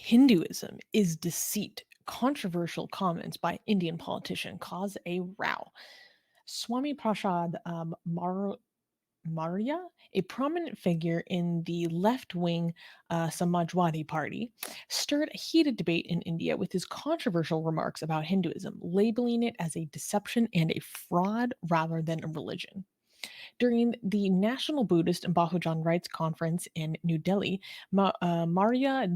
Hinduism is deceit. Controversial comments by Indian politician cause a row. Swami Prasad Maurya, a prominent figure in the left wing Samajwadi Party, stirred a heated debate in India with his controversial remarks about Hinduism, labeling it as a deception and a fraud rather than a religion. During the National Buddhist and Bahujan Rights Conference in New Delhi, Maurya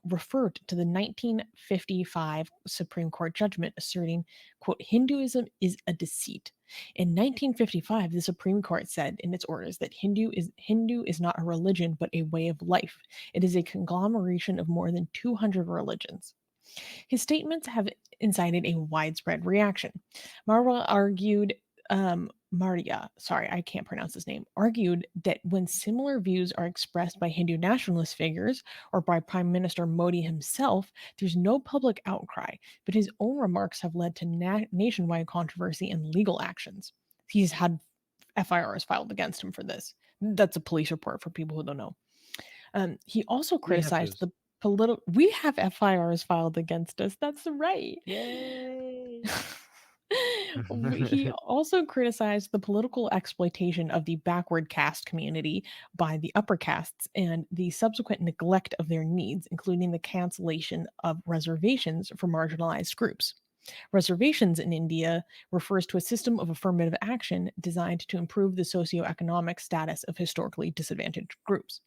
referred to the 1955 Supreme Court judgment asserting, quote, Hinduism is a deceit. In 1955, the Supreme Court said in its orders that Hindu is not a religion but a way of life. It is a conglomeration of more than 200 religions. His statements have incited a widespread reaction. Marwa argued, sorry, I can't pronounce his name, argued that when similar views are expressed by Hindu nationalist figures or by Prime Minister Modi himself, there's no public outcry, but his own remarks have led to nationwide controversy and legal actions. He's had FIRs filed against him for this. That's a police report for people who don't know. He also We have criticized those. the political. We have FIRs filed against us. That's right. Yay! He also criticized the political exploitation of the backward caste community by the upper castes and the subsequent neglect of their needs, including the cancellation of reservations for marginalized groups. Reservations in India refers to a system of affirmative action designed to improve the socio-economic status of historically disadvantaged groups.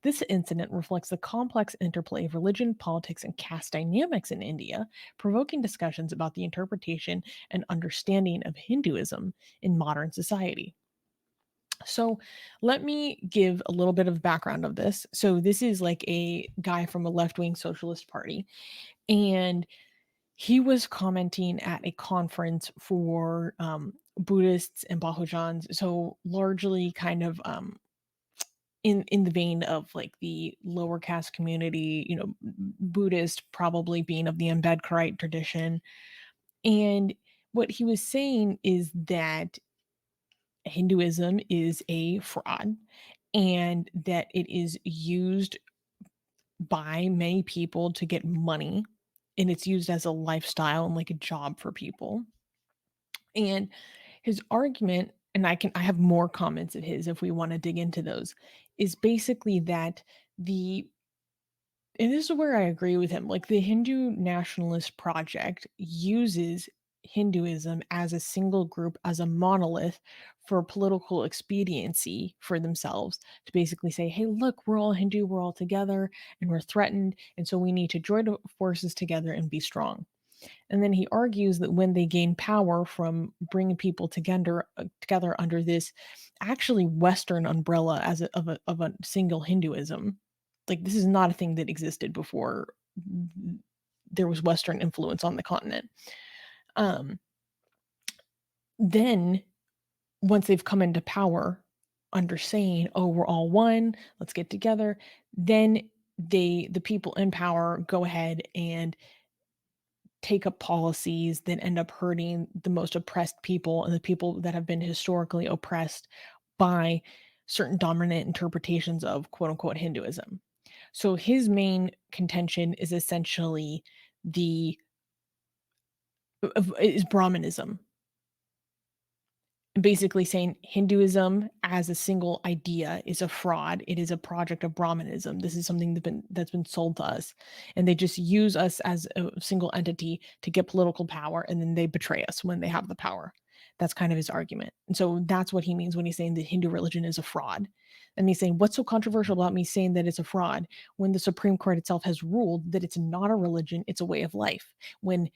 This incident reflects the complex interplay of religion, politics, and caste dynamics in India, provoking discussions about the interpretation and understanding of Hinduism in modern society. So, let me give a little bit of background of this. So, this is like a guy from a left wing socialist party, and he was commenting at a conference for Buddhists and Bahujans. So, largely kind of in the vein of like the lower caste community, Buddhist probably being of the Ambedkarite tradition. And what he was saying is that Hinduism is a fraud and that it is used by many people to get money, and it's used as a lifestyle and like a job for people. And his argument, and I have more comments of his if we want to dig into those, is basically that the and this is where I agree with him. Like the Hindu nationalist project uses Hinduism as a single group, as a monolith for political expediency for themselves to basically say, hey, look, we're all Hindu, we're all together, and we're threatened. And so we need to join forces together and be strong. And then he argues that when they gain power from bringing people together under this actually Western umbrella of a single Hinduism, like this is not a thing that existed before there was Western influence on the continent. Um, then once they've come into power under saying, "Oh, we're all one, let's get together," then the people in power go ahead and take up policies that end up hurting the most oppressed people and the people that have been historically oppressed by certain dominant interpretations of quote unquote Hinduism. So his main contention is essentially the is Brahmanism, basically saying Hinduism as a single idea is a fraud. It is a project of Brahmanism. This is something that's been sold to us, and they just use us as a single entity to get political power, and then they betray us when they have the power. That's kind of his argument, and so that's what he means when he's saying that Hindu religion is a fraud. And he's saying, what's so controversial about me saying that it's a fraud when the Supreme Court itself has ruled that it's not a religion, it's a way of life. When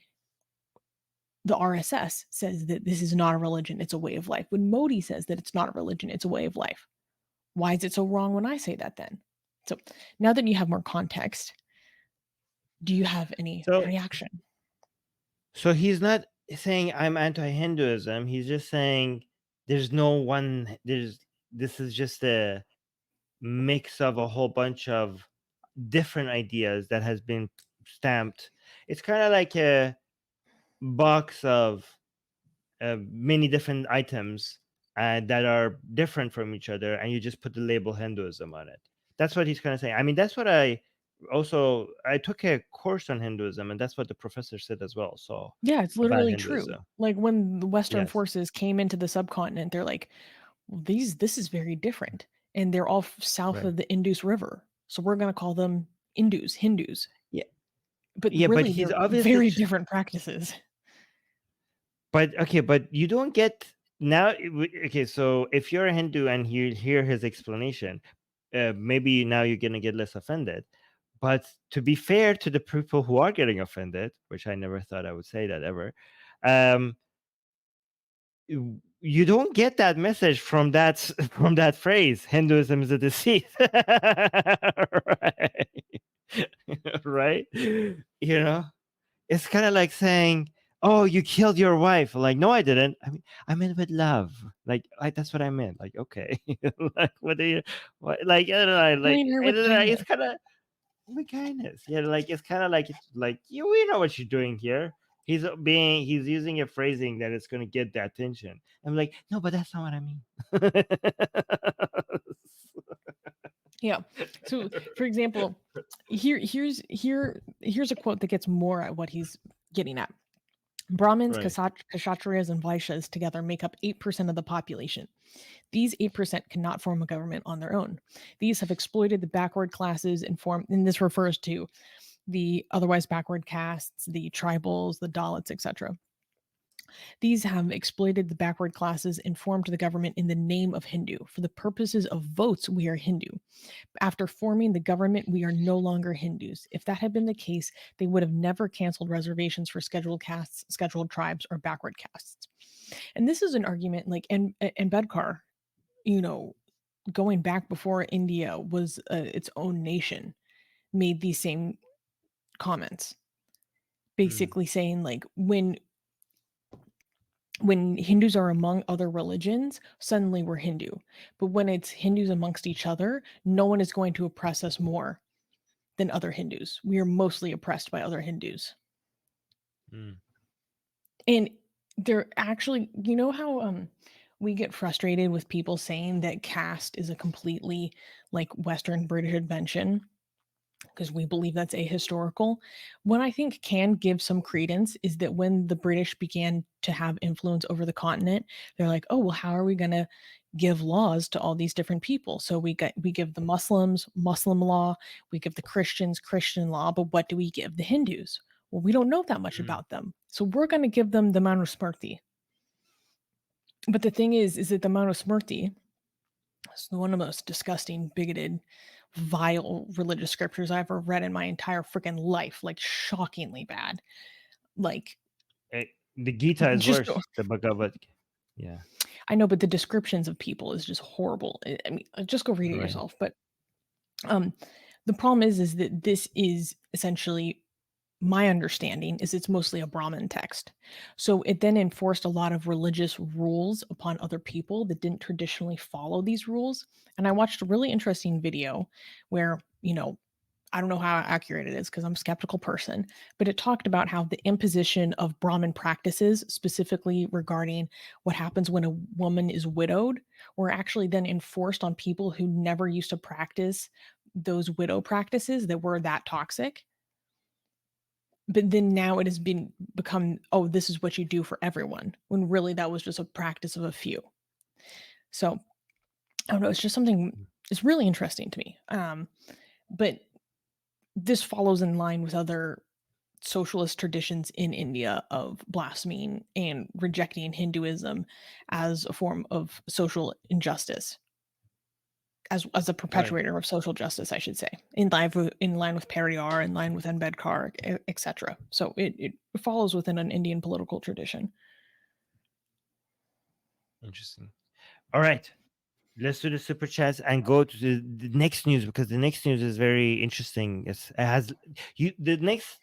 the RSS says that this is not a religion, it's a way of life. When Modi says that it's not a religion, it's a way of life. Why is it so wrong when I say that then? So now that you have more context, do you have any So, reaction? so he's not saying I'm anti-Hinduism. He's just saying there's no one. This is just a mix of a whole bunch of different ideas that has been stamped. It's kind of like a box of many different items that are different from each other, and you just put the label Hinduism on it. That's what he's kind of saying. I mean, that's what I also I took a course on Hinduism, and that's what the professor said as well. So Yeah, it's about literally true. Hinduism, Like, when the Western yes, forces came into the subcontinent, they're like, "Well, this is very different, and they're all south right, of the Indus River, so we're gonna call them Indus, Hindus." yeah, But yeah, but really, he's they're obviously very different practices. But okay, but you don't get now. Okay, so if you're a Hindu and you hear his explanation, maybe now you're gonna get less offended. But to be fair to the people who are getting offended, which I never thought I would say that ever, um, you don't get that message from that from that phrase. Hinduism is a deceit, right? Right? You know. It's kinda like saying, "Oh, you killed your wife." Like, "No, I didn't. I meant with love." Like, that's what I meant. Like, "Okay." Like, what do you what like, I don't know, like, Killing her with it's kindness. kinda with kindness. Yeah, like, it's kinda like it's like, "You we know what you're doing here." He's using a phrasing that is gonna get the attention. I'm like, "No, but that's not what I mean." Yeah. So, for example, here's a quote that gets more at what he's getting at. Brahmins, Right. Kshatriyas, and Vaishyas together make up 8% of the population. These 8% cannot form a government on their own. These have exploited the backward classes and this refers to the otherwise backward castes, the tribals, the Dalits, etc. These have exploited the backward classes and formed the government in the name of Hindu. For the purposes of votes, we are Hindu. After forming the government, we are no longer Hindus. If that had been the case, they would have never canceled reservations for scheduled castes, scheduled tribes, or backward castes. And this is an argument like and Bedkar, you know, going back before India was its own nation, made these same comments, Mm, basically saying like when Hindus are among other religions, suddenly we're Hindu. But when it's Hindus amongst each other, no one is going to oppress us more than other Hindus. We are mostly oppressed by other Hindus. mm, And they're actually, you know how we get frustrated with people saying that caste is a completely like Western British invention because we believe that's ahistorical. What I think can give some credence is that when the British began to have influence over the continent, they're like, oh, well, how are we going to give laws to all these different people? So we give the Muslims Muslim law, we give the Christians Christian law, but what do we give the Hindus? Well, we don't know that much mm, about them. So we're going to give them the Manusmriti. But the thing is that the Manusmriti is one of the most disgusting, bigoted, vile religious scriptures I ever read in my entire freaking life. Like shockingly bad. Like the Gita is just worse. The Bhagavad Yeah, I know, but the descriptions of people is just horrible. I mean, just go read it right. yourself. But um, the problem is that this is essentially my understanding is it's mostly a Brahmin text. So it then enforced a lot of religious rules upon other people that didn't traditionally follow these rules. And I watched a really interesting video where, I don't know how accurate it is because I'm a skeptical person, but it talked about how the imposition of Brahmin practices, specifically regarding what happens when a woman is widowed, were actually then enforced on people who never used to practice those widow practices that were that toxic. But then now it has become, oh, this is what you do for everyone, when really that was just a practice of a few. So I don't know, it's just something it's really interesting to me. But this follows in line with other socialist traditions in India of blaspheming and rejecting Hinduism as a form of social injustice, as a Right. perpetuator of social justice, I should say, in line with Periyar, in line with Ambedkar, etc. So it follows within an Indian political tradition. Interesting. All right. Let's do the super chats and go to the next news because the next news is very interesting. It has the next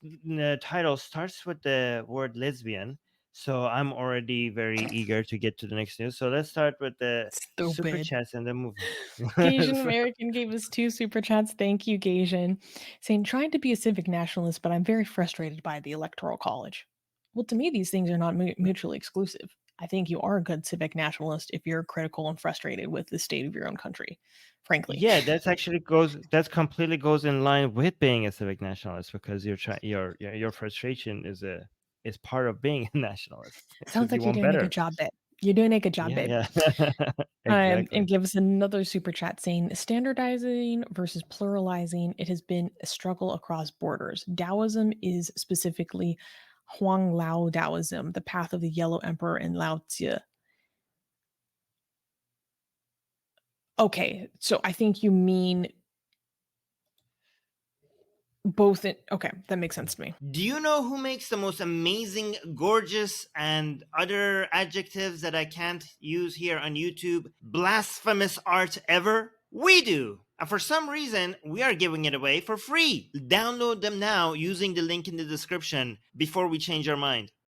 title starts with the word lesbian, so I'm already very eager to get to the next news. So let's start with the super Stupid. chats and then move on. Gasian American gave us 2 super chats. Thank you, Gasian. Saying, trying to be a civic nationalist, but I'm very frustrated by the Electoral College. Well, to me, these things are not mutually exclusive. I think you are a good civic nationalist if you're critical and frustrated with the state of your own country, frankly. Yeah, that's completely goes in line with being a civic nationalist because your frustration is part of being a nationalist Sounds because you like you're want doing a good better. job, babe. You're doing a good job, Yeah, babe. yeah. And Exactly. give us another super chat saying standardizing versus pluralizing. It has been a struggle across borders. Taoism is specifically Huang Lao Taoism, the path of the Yellow Emperor and Lao Tzu. Okay, so I think you mean both. Okay, that makes sense to me. Do you know who makes the most amazing, gorgeous, and other adjectives that I can't use here on YouTube? Blasphemous art ever? We do! And for some reason, we are giving it away for free. Download them now using the link in the description before we change our mind.